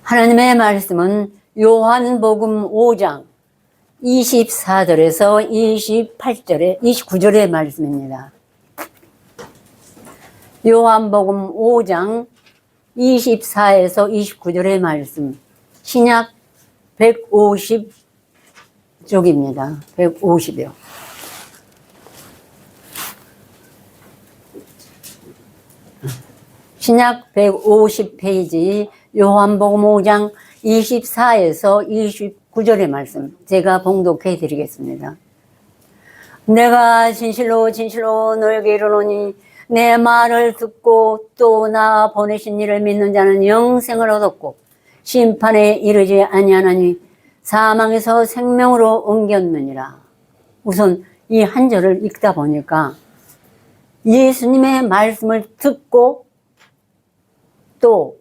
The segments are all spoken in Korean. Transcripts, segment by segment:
하나님의 말씀은 요한복음 5장 24절에서 28절에 29절의 말씀입니다. 요한복음 5장 24에서 29절의 말씀, 신약 150쪽입니다. 150이요. 신약 150페이지 요한복음 5장 24에서 29절의 말씀 제가 봉독해 드리겠습니다. 내가 진실로 진실로 너에게 이르노니 내 말을 듣고 또 나 보내신 이를 믿는 자는 영생을 얻었고 심판에 이르지 아니하나니 사망에서 생명으로 옮겼느니라. 우선 이 한 절을 읽다 보니까 예수님의 말씀을 듣고 또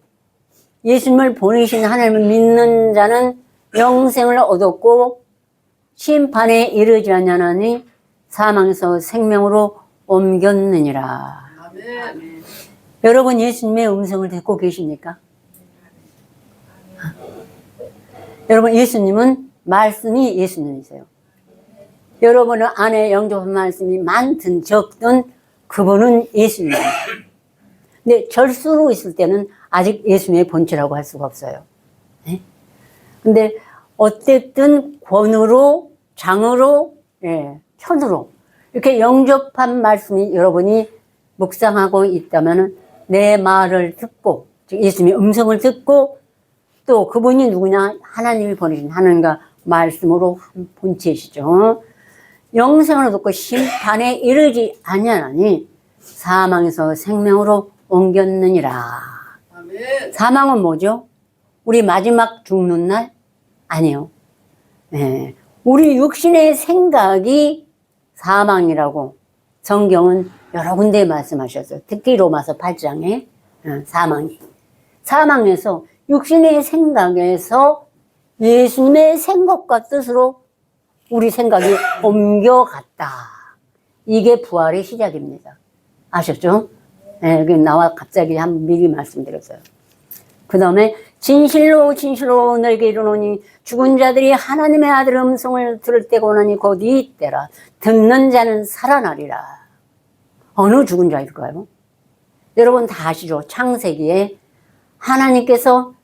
예수님을 보내신 하나님을 믿는 자는 영생을 얻었고 심판에 이르지 아니하나니 사망에서 생명으로 옮겼느니라. 아멘. 여러분 예수님의 음성을 듣고 계십니까? 여러분 예수님은 말씀이 예수님이세요. 여러분 안에 영접한 말씀이 많든 적든 그분은 예수님입니다. 근데 절수로 있을 때는 아직 예수님의 본체라고 할 수가 없어요. 네? 근데 어쨌든 권으로, 장으로, 편으로 이렇게 영접한 말씀이 여러분이 묵상하고 있다면 내 말을 듣고, 즉 예수님의 음성을 듣고 또 그분이 누구냐? 하나님이 보내신 하나님과 말씀으로 한 본체시죠. 영생을 얻고 심판에 이르지 아니하나니 사망에서 생명으로 옮겼느니라. 아멘. 사망은 뭐죠? 우리 마지막 죽는 날? 아니요. 네. 우리 육신의 생각이 사망이라고 성경은 여러 군데 말씀하셨어요. 특히 로마서 8장에 사망에서 육신의 생각에서 예수님의 생각과 뜻으로 우리 생각이 옮겨갔다. 이게 부활의 시작입니다. 아셨죠? 네, 나와 갑자기 한번 미리 말씀드렸어요. 그 다음에 진실로 진실로 너에게 이르노니 죽은 자들이 하나님의 아들 음성을 들을 때가 오나니 곧 이때라. 듣는 자는 살아나리라. 어느 죽은 자일까요? 여러분 다 아시죠? 창세기에 하나님께서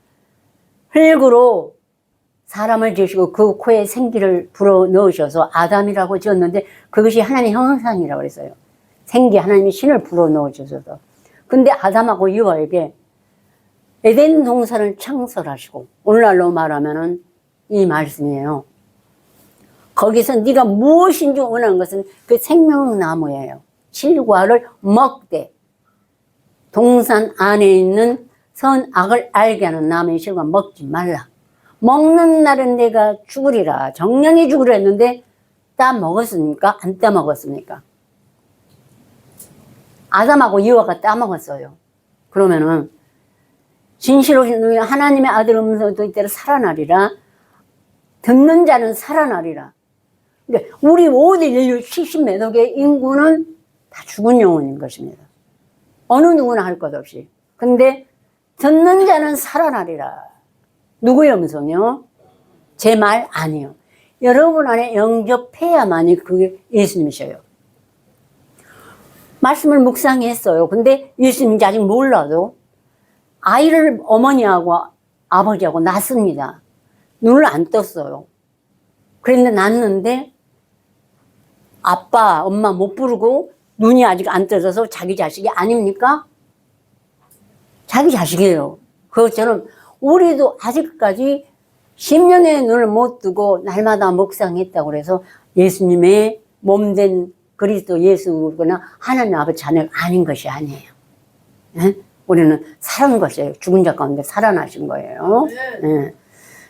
흙으로 사람을 지으시고 그 코에 생기를 불어넣으셔서 아담이라고 지었는데 그것이 하나님의 형상이라고 그랬어요. 생기 하나님이 신을 불어넣으셔서. 근데 아담하고 이와에게 에덴 동산을 창설하시고 오늘날로 말하면은 이 말씀이에요. 거기서 네가 무엇인지 원하는 것은 그 생명나무예요. 실과를 먹되 동산 안에 있는 선악을 알게 하는 나무의 실과 먹지 말라. 먹는 날은 내가 죽으리라. 정령이 죽으려 했는데 따 먹었습니까? 안 따 먹었습니까? 아담하고 이와가 따먹었어요. 그러면은 진실로 하나님의 아들 음성도 이때로 살아나리라. 듣는 자는 살아나리라. 근데 우리 모든 인류 70몇 억의 인구는 다 죽은 영혼인 것입니다. 어느 누구나 할 것 없이. 근데 듣는 자는 살아나리라. 누구의 음성이요? 제 말 아니요. 여러분 안에 영접해야만이 그게 예수님이셔요. 말씀을 묵상했어요. 근데 예수님인지 아직 몰라도 아이를 어머니하고 아버지하고 낳습니다. 눈을 안 떴어요. 그런데 낳는데 아빠, 엄마 못 부르고 눈이 아직 안 떠져서 자기 자식이 아닙니까? 자기 자식이에요. 그것처럼 우리도 아직까지 10년의 눈을 못 뜨고 날마다 묵상했다고 그래서 예수님의 몸된 그리스도 예수거나 하나님 아버지 자녀가 아닌 것이 아니에요. 네? 우리는 살은 것이에요. 죽은 자 가운데 살아나신 거예요. 네.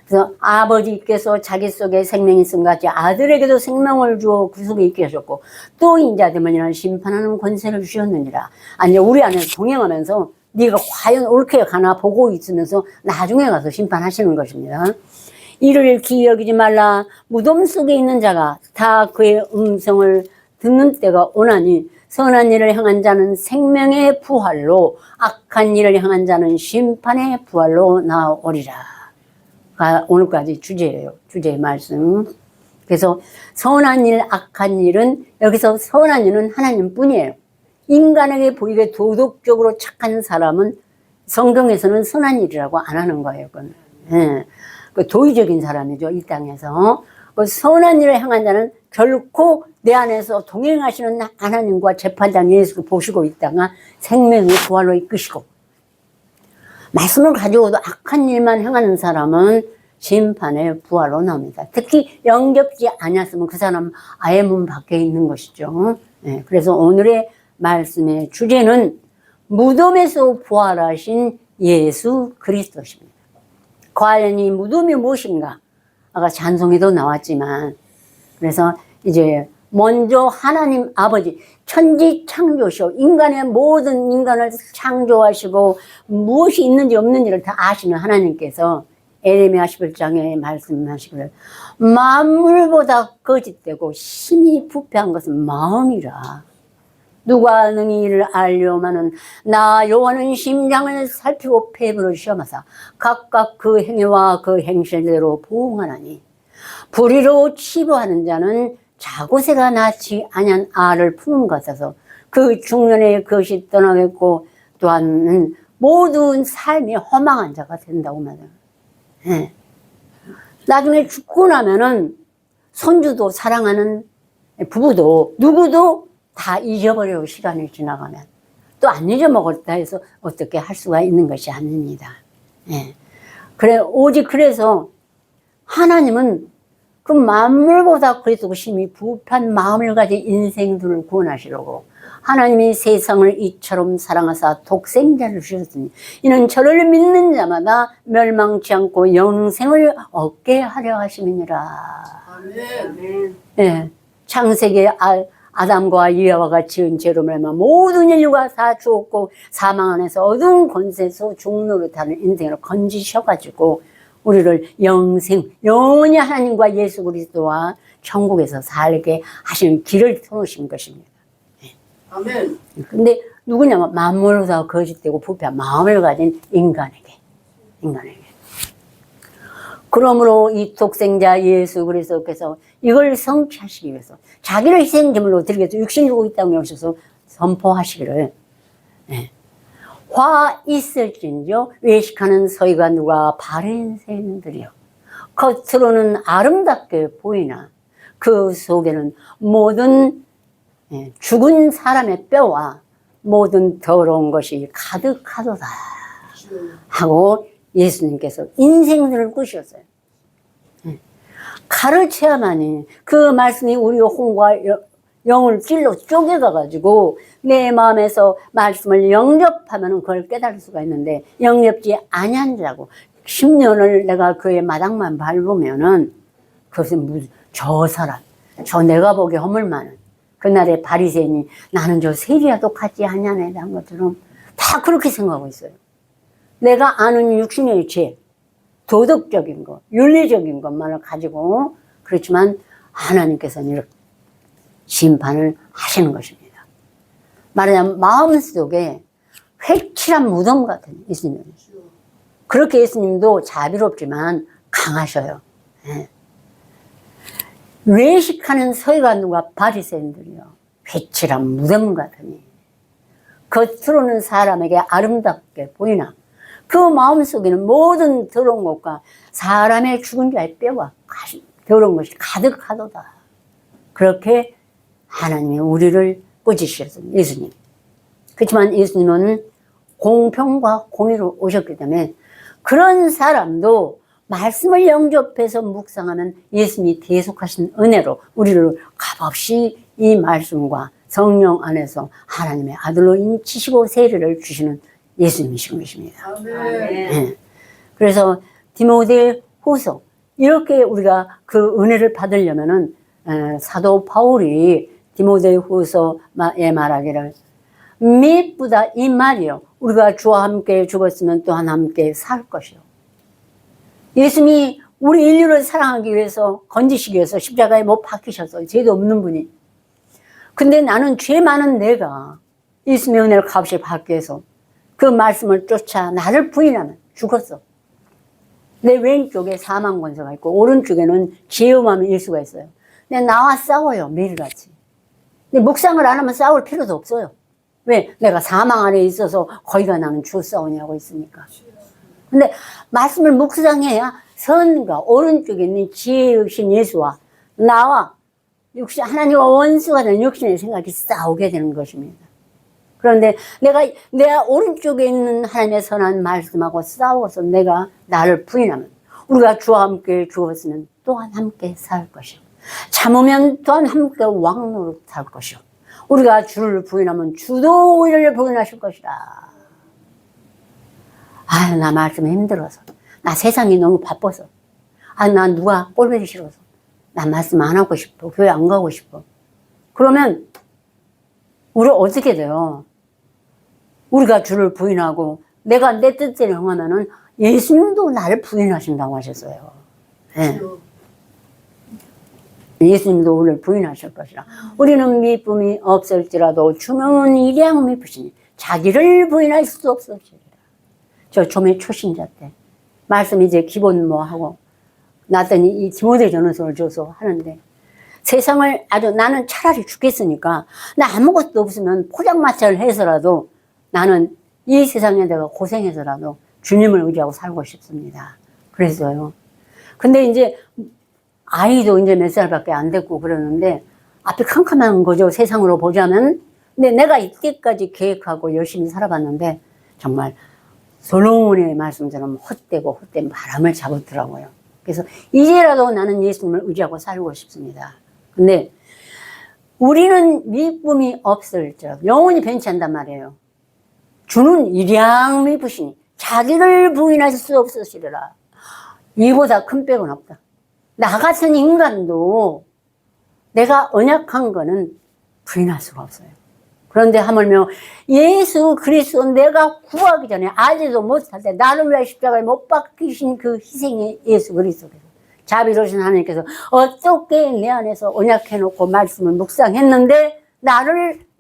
그래서 아버지께서 자기 속에 생명이 있음 같이 아들에게도 생명을 주어 그 속에 있게 하셨고 또 인자되면이라는 심판하는 권세를 주셨느니라. 아니 우리 안에서 동행하면서 네가 과연 옳게 가나 보고 있으면서 나중에 가서 심판하시는 것입니다. 이를 기여기지 말라. 무덤 속에 있는 자가 다 그의 음성을 듣는 때가 오나니 선한 일을 향한 자는 생명의 부활로 악한 일을 향한 자는 심판의 부활로 나오리라. 오늘까지 주제예요. 주제의 말씀. 그래서 선한 일, 악한 일은 여기서 선한 일은 하나님 뿐이에요. 인간에게 보이게 도덕적으로 착한 사람은 성경에서는 선한 일이라고 안 하는 거예요. 그건. 예. 그 도의적인 사람이죠. 이 땅에서. 그 선한 일을 행한 자는 결코 내 안에서 동행하시는 하나님과 재판장 예수를 보시고 있다가 생명의 부활로 이끄시고, 말씀을 가지고도 악한 일만 행하는 사람은 심판의 부활로 나옵니다. 특히 영접지 않았으면 그 사람 아예 문 밖에 있는 것이죠. 네, 그래서 오늘의 말씀의 주제는 무덤에서 부활하신 예수 그리스도십니다. 과연 이 무덤이 무엇인가? 아까 찬송에도 나왔지만, 그래서 이제 먼저 하나님 아버지 천지 창조시오, 인간의 모든 인간을 창조하시고 무엇이 있는지 없는지를 다 아시는 하나님께서 에레미야 11장에 말씀하시기를 만물보다 거짓되고 심히 부패한 것은 마음이라. 누가 능히 이를 알려마는 나 여호와는 심장을 살피고 폐부를 시험하사 각각 그 행위와 그 행실대로 보응하나니, 불의로 치부하는 자는 자고새가 낳지 아니한 알을 품은 것 같아서 그 중년에 그것이 떠나겠고, 또한 모든 삶이 허망한 자가 된다고 말해요. 네. 나중에 죽고 나면은 손주도 사랑하는 부부도 누구도 다 잊어버리고 시간이 지나가면 또 안 잊어먹었다 해서 어떻게 할 수가 있는 것이 아닙니다. 네. 그래, 오직 그래서 하나님은 그 만물보다 그리스도 심히 부패한 마음을 가진 인생들을 구원하시려고 하나님이 세상을 이처럼 사랑하사 독생자를 주셨으니 이는 저를 믿는 자마다 멸망치 않고 영생을 얻게 하려 하심이니라. 아멘. 네. 창세기 아담과 이하와가 지은 죄로 말미암아 모든 인류가 다 죽었고 사망 안에서 어두운 권세에서 죽노릇 하는 인생을 건지셔가지고 우리를 영생, 영원히 하나님과 예수 그리스도와 천국에서 살게 하시는 길을 터놓으신 것입니다. 네. 아멘. 근데 누구냐면 만물보다 거짓되고 부패한 마음을 가진 인간에게. 그러므로 이 독생자 예수 그리스도께서 이걸 성취하시기 위해서 자기를 희생제물로 드리기 위해서 육신을 주고 이 땅에 오셔서 선포하시기를, 네. 화 있을진저 외식하는 서기관 누가 바리새인들이요 겉으로는 아름답게 보이나 그 속에는 모든 죽은 사람의 뼈와 모든 더러운 것이 가득하도다 하고 예수님께서 인생들을 꾸셨어요. 가르쳐야만이 그 말씀이 우리 혼과 영을 찔러 쪼개가가지고 내 마음에서 말씀을 영접하면 그걸 깨달을 수가 있는데, 영접지 아니한 자고 10년을 내가 그의 마당만 밟으면은 그것은 저 사람, 저 내가 보기에 허물 많은 그날의 바리새인이 나는 저 세리야도 같지 않냐네 한 것처럼 다 그렇게 생각하고 있어요. 내가 아는 육신의 죄, 도덕적인 것, 윤리적인 것만을 가지고, 그렇지만 하나님께서는 이렇게 심판을 하시는 것입니다. 말하자면 마음속에 회칠한 무덤 같은 예수님. 그렇게 예수님도 자비롭지만 강하셔요. 네. 외식하는 서기관들과 바리새인들이요 회칠한 무덤 같으니 겉으로는 사람에게 아름답게 보이나 그 마음속에는 모든 더러운 것과 사람의 죽은 자의 뼈와 더러운 것이 가득하도다. 그렇게 하나님이 우리를 꾸짖으셨어요. 예수님. 그렇지만 예수님은 공평과 공의로 오셨기 때문에 그런 사람도 말씀을 영접해서 묵상하면 예수님이 계속하신 은혜로 우리를 값없이 이 말씀과 성령 안에서 하나님의 아들로 인치시고 세례를 주시는 예수님이신 것입니다. 네. 그래서 디모데 후서 이렇게 우리가 그 은혜를 받으려면은 사도 바울이 디모데 후서에 말하기를 미쁘다 이 말이요 우리가 주와 함께 죽었으면 또한 함께 살 것이요. 예수님이 우리 인류를 사랑하기 위해서 건지시기 위해서 십자가에 못 박히셨어요. 죄도 없는 분이. 근데 나는 죄 많은 내가 예수님의 은혜를 값이 받기 위해서 그 말씀을 쫓아 나를 부인하면 죽었어. 내 왼쪽에 사망 권세가 있고 오른쪽에는 죄음함의 일수가 있어요. 근데 나와 싸워요, 매일같이. 근데 묵상을 안 하면 싸울 필요도 없어요. 왜? 내가 사망 안에 있어서 거기가 나는 주 싸우냐고 있으니까. 근데 말씀을 묵상해야 선과 오른쪽에 있는 지혜의 신 예수와 나와 육신, 하나님과 원수가 되는 육신의 생각이 싸우게 되는 것입니다. 그런데 내가 오른쪽에 있는 하나님의 선한 말씀하고 싸워서 내가 나를 부인하면, 우리가 주와 함께 죽었으면 또한 함께 살 것이요. 참으면 또한 함께 왕노릇 살 것이요. 우리가 주를 부인하면 주도 우리를 부인하실 것이다. 아유, 나 말씀이 힘들어서. 나 세상이 너무 바빠서. 아, 나 누가 꼴보기 싫어서. 나 말씀 안 하고 싶어. 교회 안 가고 싶어. 그러면 우리 어떻게 돼요? 우리가 주를 부인하고 내가 내 뜻대로 행하면은 예수님도 나를 부인하신다고 하셨어요. 네. 예수님도 우리를 부인하실 것이라. 우리는 미쁨이 없을지라도 주는 일양 미쁘시니 자기를 부인할 수 없으시리라. 저 초매 초신자 때 말씀 이제 기본 뭐 하고 났더니 이 디모데 전서를 줘서 하는데, 세상을 아주, 나는 차라리 죽겠으니까 나 아무것도 없으면 포장마차를 해서라도 나는 이 세상에 내가 고생해서라도 주님을 의지하고 살고 싶습니다. 그랬어요. 근데 이제 아이도 이제 몇 살밖에 안 됐고 그러는데 앞이 캄캄한 거죠, 세상으로 보자면. 근데 내가 이때까지 계획하고 열심히 살아봤는데 정말 솔로몬의 말씀처럼 헛되고 헛된 바람을 잡았더라고요. 그래서 이제라도 나는 예수님을 의지하고 살고 싶습니다. 근데 우리는 미쁨이 없을지라도 영원히 변치 않단 말이에요. 주는 일양 미쁘시니 자기를 부인하실 수 없으시리라. 이보다 큰 빽은 없다. 나 같은 인간도 내가 언약한 거는 부인할 수가 없어요. 그런데 하물며 예수 그리스도 내가 구하기 전에 알지도 못할 때 나를 위하여 십자가에 못 박히신 그 희생의 예수 그리스도께서, 자비로우신 하나님께서 어떻게 내 안에서 언약해놓고 말씀을 묵상했는데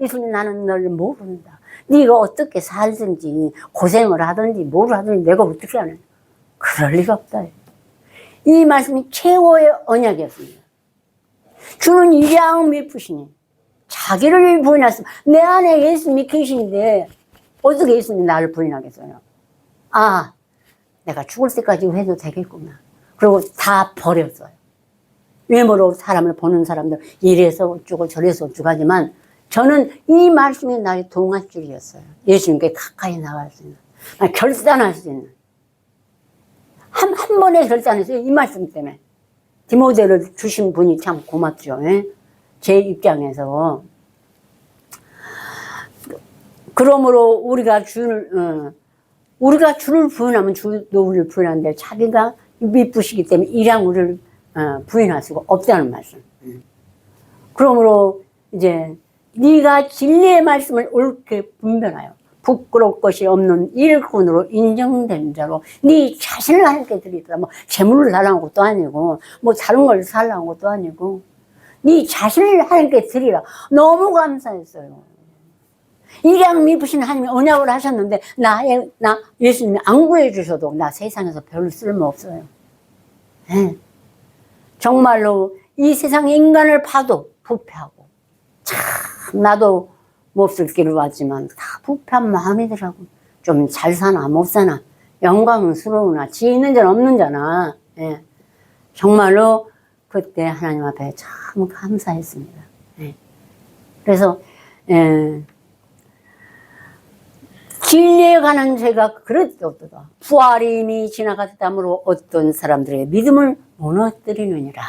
예수님 나는 너를 모른다. 네가 어떻게 살든지 고생을 하든지 뭘 하든지 내가 어떻게 하냐. 그럴 리가 없다. 이 말씀이 최고의 언약이었습니다. 주는 일양 미쁘시니 자기를 부인하시면, 내 안에 예수님이 계시는데 어떻게 예수님이 나를 부인하겠어요? 아, 내가 죽을 때까지 해도 되겠구나. 그리고 다 버렸어요. 외모로 사람을 보는 사람들 이래서 어쩌고 저래서 어쩌고 하지만 저는 이 말씀이 나의 동아줄이었어요. 예수님께 가까이 나갈 수 있는, 결단할 수 있는, 한 번에 결단했어요. 이 말씀 때문에. 디모데를 주신 분이 참 고맙죠. 제 입장에서. 그러므로 우리가 주를 부인하면 주도 우리를 부인하는데 자기가 미쁘시기 때문에 일양 우리를 부인할 수가 없다는 말씀. 그러므로 이제 네가 진리의 말씀을 옳게 분별하여 부끄러울 것이 없는 일꾼으로 인정된 자로 네 자신을 하나님께 드리더라. 뭐 재물을 달라는 것도 아니고 뭐 다른 걸 살라는 것도 아니고 네 자신을 하나님께 드리라. 너무 감사했어요. 일양 미쁘신 하나님이 언약을 하셨는데 나 예수님이 안 구해주셔도 나 세상에서 별로 쓸모없어요. 네. 정말로 이 세상 인간을 봐도 부패하고, 참 나도 몹쓸 길을 왔지만 다 부패한 마음이더라고. 좀 잘 사나 못 사나, 영광스러우나, 지혜 있는 자나 없는 자나. 예. 정말로 그때 하나님 앞에 참 감사했습니다. 예. 그래서 진리에 관한 죄가 그릇되었도다. 부활이 이미 지나갔다므로 어떤 사람들의 믿음을 무너뜨리느니라.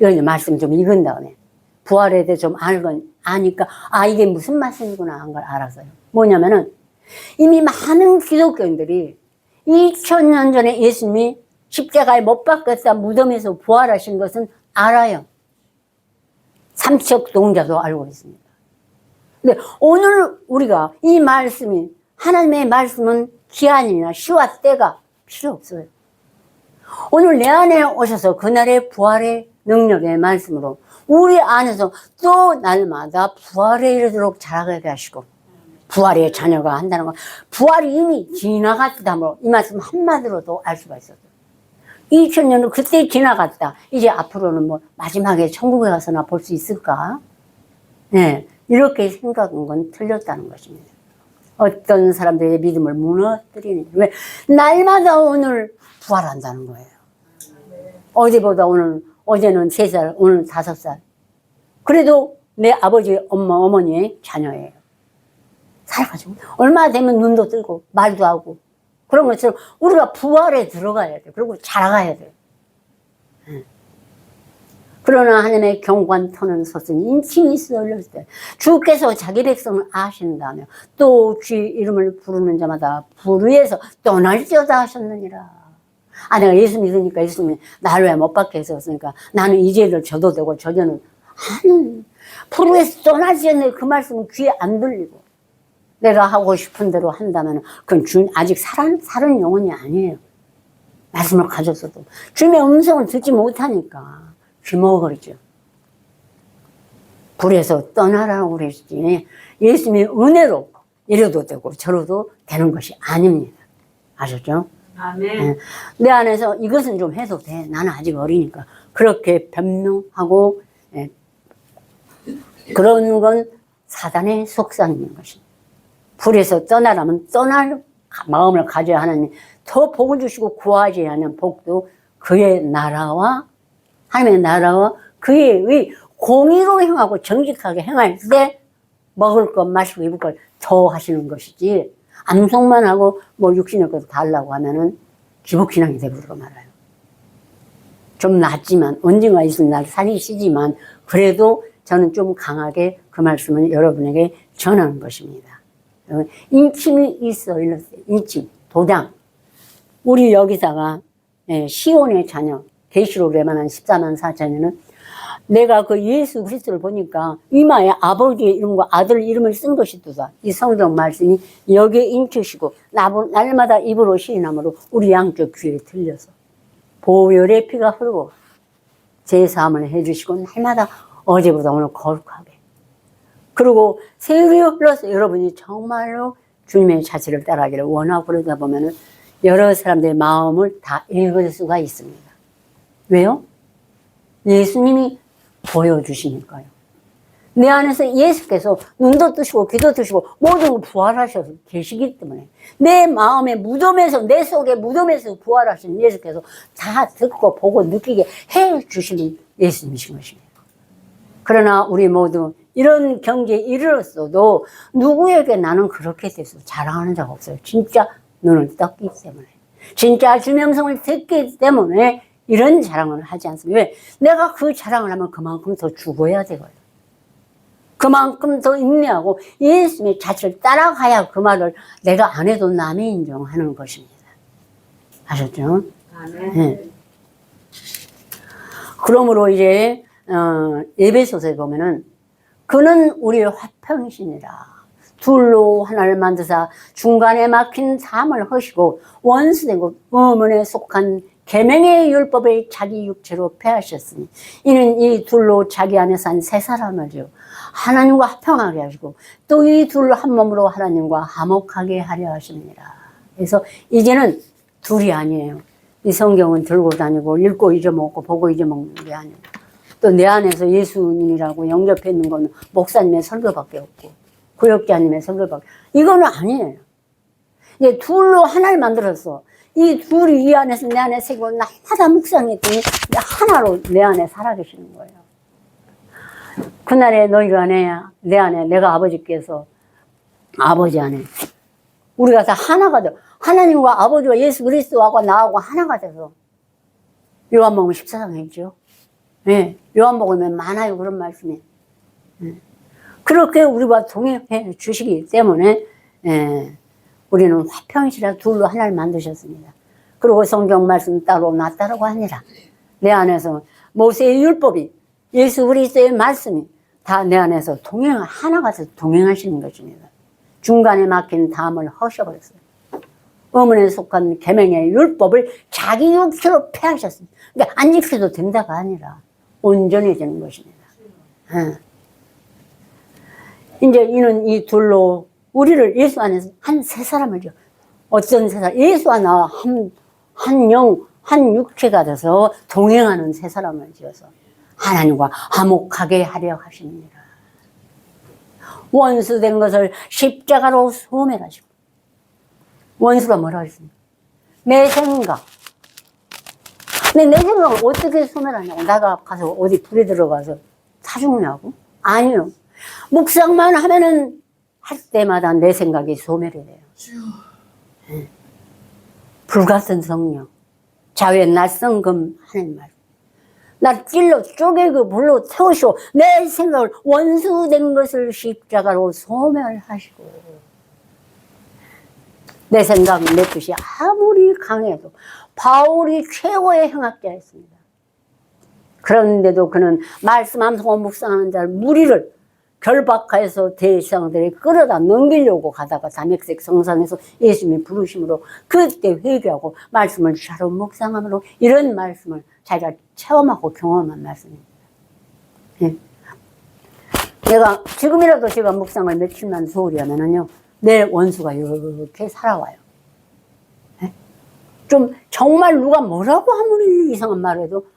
이건 말씀 좀 읽은 다음에 부활에 대해 좀 아니까 이게 무슨 말씀이구나 한 걸 알았어요. 뭐냐면은 이미 많은 기독교인들이 2000년 전에 예수님이 십자가에 못 박혔다 무덤에서 부활하신 것은 알아요. 삼척 동자도 알고 있습니다. 근데 오늘 우리가 이 말씀이, 하나님의 말씀은 기한이나 시와 때가 필요 없어요. 오늘 내 안에 오셔서 그날의 부활의 능력의 말씀으로 우리 안에서 또 날마다 부활에 이르도록 자라게 하시고, 부활의 자녀가 한다는 건 부활이 이미 지나갔다므로 이 말씀 한마디로도 알 수가 있었어요. 2000년은 그때 지나갔다. 이제 앞으로는 뭐 마지막에 천국에 가서나 볼 수 있을까? 네, 이렇게 생각한 건 틀렸다는 것입니다. 어떤 사람들의 믿음을 무너뜨리는. 왜? 날마다 오늘 부활한다는 거예요. 어제보다 오늘, 어제는 3살, 오늘 5살. 그래도 내 아버지, 엄마, 어머니의 자녀예요. 살아가지고. 얼마 되면 눈도 뜨고, 말도 하고. 그런 것처럼 우리가 부활에 들어가야 돼. 그리고 자라가야 돼. 그러나 하나님의 경관 터는 섰으니 인칭이 있어 올렸을 때 주께서 자기 백성을 아신다며 또 주의 이름을 부르는 자마다 불의에서 떠날지어다 하셨느니라. 아, 내가 예수 믿으니까 예수님이 나를 왜 못 받게 했었으니까 나는 이 죄를 져도 되고 저 죄는 불의에서 떠날지어네. 그 말씀은 귀에 안 들리고 내가 하고 싶은 대로 한다면 그건 주님 아직 살은 영혼이 아니에요. 말씀을 가졌어도 주님의 음성을 듣지 못하니까 귀먹어버리죠. 불에서 떠나라고 그랬지 예수님의 은혜로 이래도 되고 저래도 되는 것이 아닙니다. 아셨죠? 아멘. 내 안에서 이것은 좀 해도 돼. 나는 아직 어리니까. 그렇게 변명하고 그런 건 사단의 속삭이는 것입니다. 불에서 떠나라면 떠날 마음을 가져야 하나님 더 복을 주시고 구하지 않은 복도 그의 나라와 하나님의 나라와 그의 의 공의로 행하고 정직하게 행할 때 먹을 것 마시고 입을 것 더 하시는 것이지 암송만 하고 뭐 육신의 것도 달라고 하면은 기복신앙이 되버리고 말아요. 좀 낫지만 언젠가 있으면 날 살이 시지만 그래도 저는 좀 강하게 그 말씀을 여러분에게 전하는 것입니다. 인침이 있어 일렀어요. 인침, 도장. 우리 여기다가 시온의 자녀 계시록에 말한 14만 4천에는 내가 그 예수 그리스도를 보니까 이마에 아버지의 이름과 아들 이름을 쓴 것이도다. 이 성경 말씀이 여기에 인치시고 날마다 입으로 시인함으로 우리 양쪽 귀에 들려서 보혈의 피가 흐르고 제사함을 해주시고 날마다 어제보다 오늘 거룩하게 그리고 세율이 흘러서 여러분이 정말로 주님의 자체를 따라가기를 원하고 그러다 보면은 여러 사람들의 마음을 다 읽을 수가 있습니다. 왜요? 예수님이 보여주시니까요. 내 안에서 예수께서 눈도 뜨시고 귀도 뜨시고 모든 걸 부활하셔서 계시기 때문에 내 마음의 무덤에서 내 속의 무덤에서 부활하신 예수께서 다 듣고 보고 느끼게 해주시는 예수님이신 것입니다. 그러나 우리 모두 이런 경지에 이르렀어도 누구에게 나는 그렇게 돼서 자랑하는 자가 없어요. 진짜 눈을 떴기 때문에 진짜 주명성을 듣기 때문에 이런 자랑을 하지 않습니다. 왜? 내가 그 자랑을 하면 그만큼 더 죽어야 되거든요. 그만큼 더 인내하고 예수님의 자체를 따라가야 그 말을 내가 안 해도 남이 인정하는 것입니다. 아셨죠? 네. 그러므로 이제 에베소서에 보면은 그는 우리의 화평이시니라. 둘로 하나를 만드사 중간에 막힌 삶을 허시고 원수된 것 음원에 속한 계명의 율법을 자기 육체로 폐하셨으니 이는 이 둘로 자기 안에서 한 세 사람을요 하나님과 화평하게 하시고 또 이 둘로 한 몸으로 하나님과 화목하게 하려 하십니다. 그래서 이제는 둘이 아니에요. 이 성경은 들고 다니고 읽고 잊어먹고 보고 잊어먹는 게 아니고 또 내 안에서 예수님이라고 영접해 있는 건 목사님의 설교밖에 없고 구역자님의 설교밖에 이거는 아니에요. 이제 둘로 하나를 만들었어. 이 둘이 이 안에서 내 안에 새기고 날마다 묵상했더니 하나로 내 안에 살아계시는 거예요. 그날에 너희가 내 안에 내가 아버지께서 아버지 안에 우리가 다 하나가 돼. 하나님과 아버지와 예수 그리스도하고 나하고 하나가 돼서 요한복음 14장에 있죠. 네, 요한복음에 많아요. 그런 말씀이. 네. 그렇게 우리와 동행해 주시기 때문에 우리는 화평이시라 둘로 하나를 만드셨습니다. 그리고 성경 말씀 따로 나 따르고 아니라 내 안에서 모세의 율법이 예수 그리스도의 말씀이 다 내 안에서 하나가 돼서 동행하시는 것입니다. 중간에 막힌 담을 허셔버렸어요. 음원에 속한 계명의 율법을 자기 육체로 폐하셨습니다. 그러니까 안 지켜도 된다가 아니라 온전해지는 것입니다. 이제 이는 이 둘로 우리를 예수 안에서 한 세 사람을요. 어떤 세 사람? 예수와 나와 한 영, 한 육체가 돼서 동행하는 세 사람을 지어서 하나님과 화목하게 하려 하십니다. 원수된 것을 십자가로 소멸하시고. 원수가 뭐라 했습니까? 내 생각. 근데 내 생각을 어떻게 소멸하냐고. 내가 가서 어디 불에 들어가서 타 죽냐고? 아니요. 묵상만 하면은 할 때마다 내 생각이 소멸이 돼요. 네. 불같은 성령, 자외 낯선금 하는 말. 나 찔러 쪼개고 불로 태우시오. 내 생각을 원수된 것을 십자가로 소멸하시고. 내 생각, 내 뜻이 아무리 강해도 바울이 최고의 행악자였습니다. 그런데도 그는 말씀 암송과 묵상하는 자를 무리를 결박하여서 대제사장들이 끌어다 넘기려고 가다가 다메섹 성산에서 예수님이 부르심으로 그때 회개하고 말씀을 자로 묵상함으로 이런 말씀을 자기가 체험하고 경험한 말씀입니다. 예. 내가 지금이라도 제가 묵상을 며칠만 소홀히 하면은요, 내 원수가 이렇게 살아와요. 예? 좀 정말 누가 뭐라고 아무리 이상한 말을 해도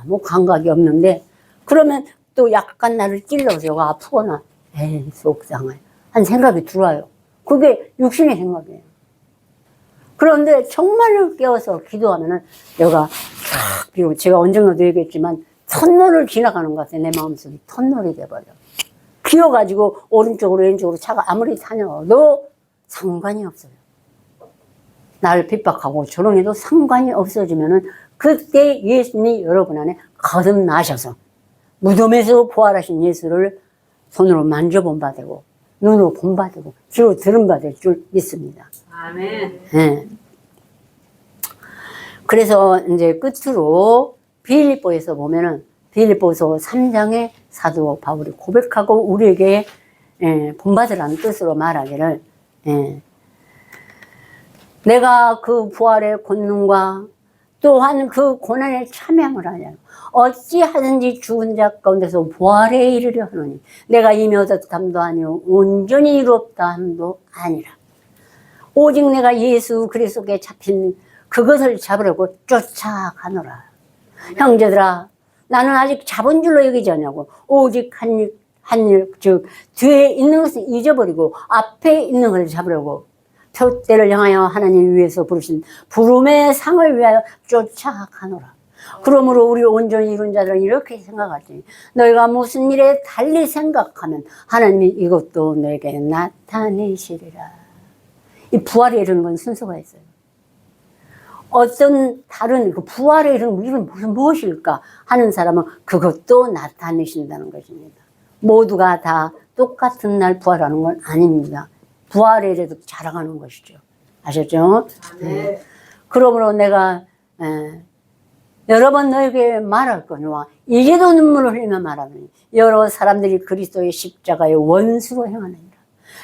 아무 감각이 없는데, 그러면 또 약간 나를 찔러서 아프거나 에이 속상해 한 생각이 들어요. 그게 육신의 생각이에요. 그런데 정말로 깨워서 기도하면은 내가 비록 제가 언젠가도 얘기했지만 터널을 지나가는 것 같아요. 내 마음속이 터널이 돼버려. 기어가지고 오른쪽으로 왼쪽으로 차가 아무리 다녀도 상관이 없어요. 나를 핍박하고 조롱해도 상관이 없어지면은 그때 예수님이 여러분 안에 거듭나셔서 무덤에서 부활하신 예수를 손으로 만져본 바 되고 눈으로 본 바 되고 귀로 들은 바 될 줄 믿습니다. 아멘. 네. 그래서 이제 끝으로 빌립보에서 보면은 빌립보서 3장에 사도 바울이 고백하고 우리에게 본받으라는 뜻으로 말하기를 내가 그 부활의 권능과 또한 그 고난에 참여를 하냐. 어찌하든지 죽은 자 가운데서 부활에 이르려 하노니 내가 이미 얻었담도 아니요 온전히 이루었다 함도 아니라 오직 내가 예수 그리스도께 잡힌 그것을 잡으려고 쫓아가노라. 형제들아 나는 아직 잡은 줄로 여기지 않냐고. 오직 한 일 즉 뒤에 있는 것을 잊어버리고 앞에 있는 것을 잡으려고 표대를 향하여 하나님 위에서 부르신 부름의 상을 위하여 쫓아가노라. 그러므로 우리 온전히 이룬 자들은 이렇게 생각하지. 너희가 무슨 일에 달리 생각하면 하나님이 이것도 너에게 나타내시리라. 이 부활에 이르는 건 순서가 있어요. 어떤 다른 그 부활에 이르는 이건 무엇일까 하는 사람은 그것도 나타내신다는 것입니다. 모두가 다 똑같은 날 부활하는 건 아닙니다. 부활에 이래도 자랑하는 것이죠. 아셨죠? 네. 그러므로 내가 여러 번 너에게 말할 거니와 이제도 눈물을 흘리며 말하노니 여러 사람들이 그리스도의 십자가의 원수로 행하느니라.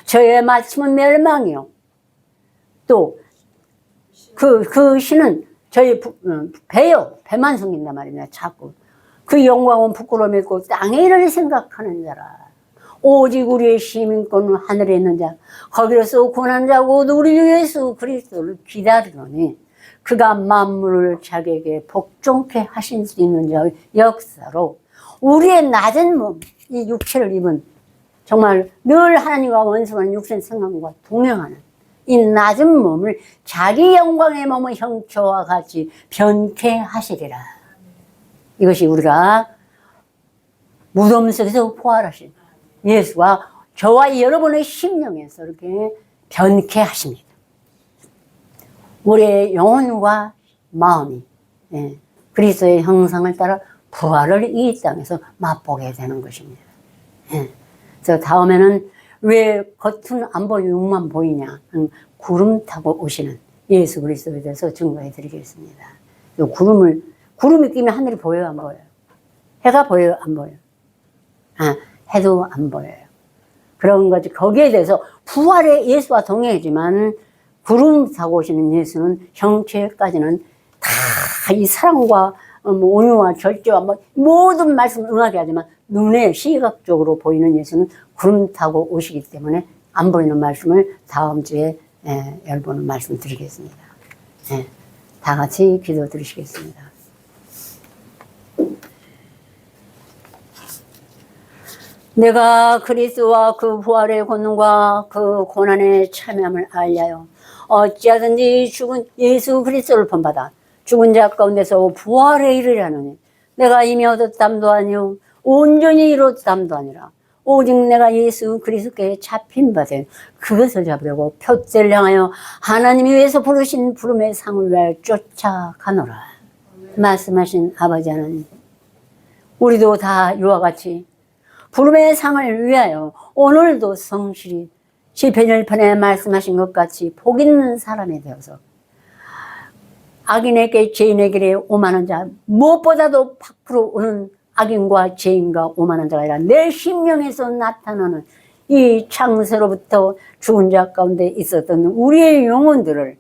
저의 마침은 멸망이요. 또 그 신은 저희 배요. 배만 섬긴단 말이냐 자꾸. 그 영광은 부끄러움이 있고 땅의 일을 생각하는 자라. 오직 우리의 시민권은 하늘에 있는 자 거기로서 고난 자고 우리 예수 그리스도를 기다리노니 그가 만물을 자기에게 복종케 하실 수 있는 자의 역사로 우리의 낮은 몸, 이 육체를 입은 정말 늘 하나님과 원수하는 육신 생각과 동행하는 이 낮은 몸을 자기 영광의 몸의 형체와 같이 변케 하시리라. 이것이 우리가 무덤 속에서 부활하신 예수가 저와 여러분의 심령에서 이렇게 변케 하십니다. 우리의 영혼과 마음이 그리스도의 형상을 따라 부활을 이 땅에서 맛보게 되는 것입니다. 그래서 다음에는 왜 겉은 안 보이고 육만 보이냐? 구름 타고 오시는 예수 그리스도에 대해서 증거해 드리겠습니다. 구름이 끼면 하늘이 보여요, 안 보여요? 해가 보여요, 안 보여요? 해도 안 보여요. 그런 거지. 거기에 대해서 부활의 예수와 동행이지만 구름 타고 오시는 예수는 형체까지는 다 이 사랑과 온유와 절제와 모든 말씀 응하게 하지만 눈에 시각적으로 보이는 예수는 구름 타고 오시기 때문에 안 보이는 말씀을 다음 주에 여러분은 말씀드리겠습니다. 다 같이 기도 드리시겠습니다. 내가 그리스도와 그 부활의 권능과 그 고난의 참여함을 알려요. 어찌하든지 죽은 예수 그리스도를 본받아 죽은 자 가운데서 부활에 이르려느니 내가 이미 얻었담도 아니요 온전히 이뤘담도 아니라 오직 내가 예수 그리스도께 잡힌 바 된 그것을 잡으려고 표대를 향하여 하나님이 위해서 부르신 부름의 상을 위하여 쫓아가노라. 말씀하신 아버지 하나님, 우리도 다 이와 같이 부름의 상을 위하여 오늘도 성실히 시편 1편에 말씀하신 것 같이 복 있는 사람이 되어서 악인에게 죄인에게 오만한 자, 무엇보다도 밖으로 오는 악인과 죄인과 오만한 자가 아니라 내 심령에서 나타나는 이 창세로부터 죽은 자 가운데 있었던 우리의 영혼들을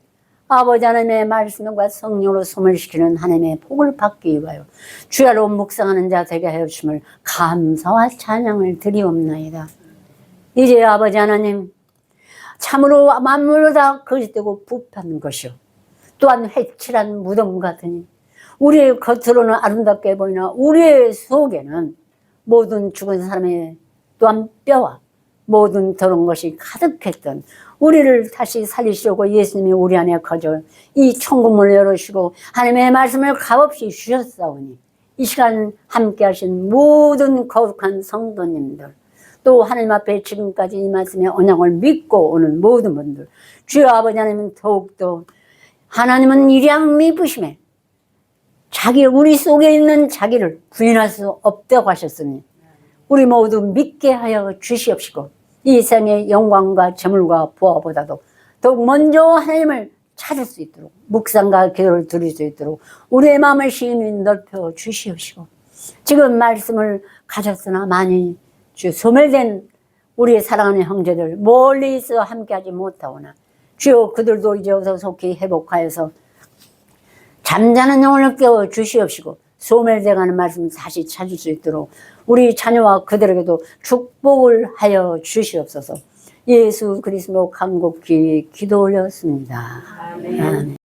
아버지 하나님의 말씀과 성령으로 소멸시키는 하나님의 복을 받기 위하여 주야로 묵상하는 자 되게 하여 주심을 감사와 찬양을 드리옵나이다. 이제 아버지 하나님, 참으로 만물로 다 거짓되고 부패한 것이요 또한 회칠한 무덤 같으니 우리의 겉으로는 아름답게 보이나 우리의 속에는 모든 죽은 사람의 또한 뼈와 모든 더러운 것이 가득했던 우리를 다시 살리시려고 예수님이 우리 안에 거저 이 천국문을 열으시고 하나님의 말씀을 값없이 주셨사오니 이 시간 함께 하신 모든 거룩한 성도님들 또 하나님 앞에 지금까지 이 말씀의 언약을 믿고 오는 모든 분들 주여 아버지 하나님은 더욱더 하나님은 일양 미부심에 우리 속에 있는 자기를 부인할 수 없다고 하셨으니 우리 모두 믿게 하여 주시옵시고 이 세상의 영광과 재물과 부하보다도 더욱 먼저 하나님을 찾을 수 있도록 묵상과 기도를 드릴 수 있도록 우리의 마음을 심히 넓혀 주시옵시고 지금 말씀을 가졌으나 많이 소멸된 우리의 사랑하는 형제들 멀리 있어 함께하지 못하오나 주여 그들도 이제 어서 속히 회복하여서 잠자는 영혼을 깨워 주시옵시고 소멸돼가는 말씀 다시 찾을 수 있도록 우리 자녀와 그들에게도 축복을 하여 주시옵소서. 예수 그리스도 간곡히 기도 올렸습니다. 아멘.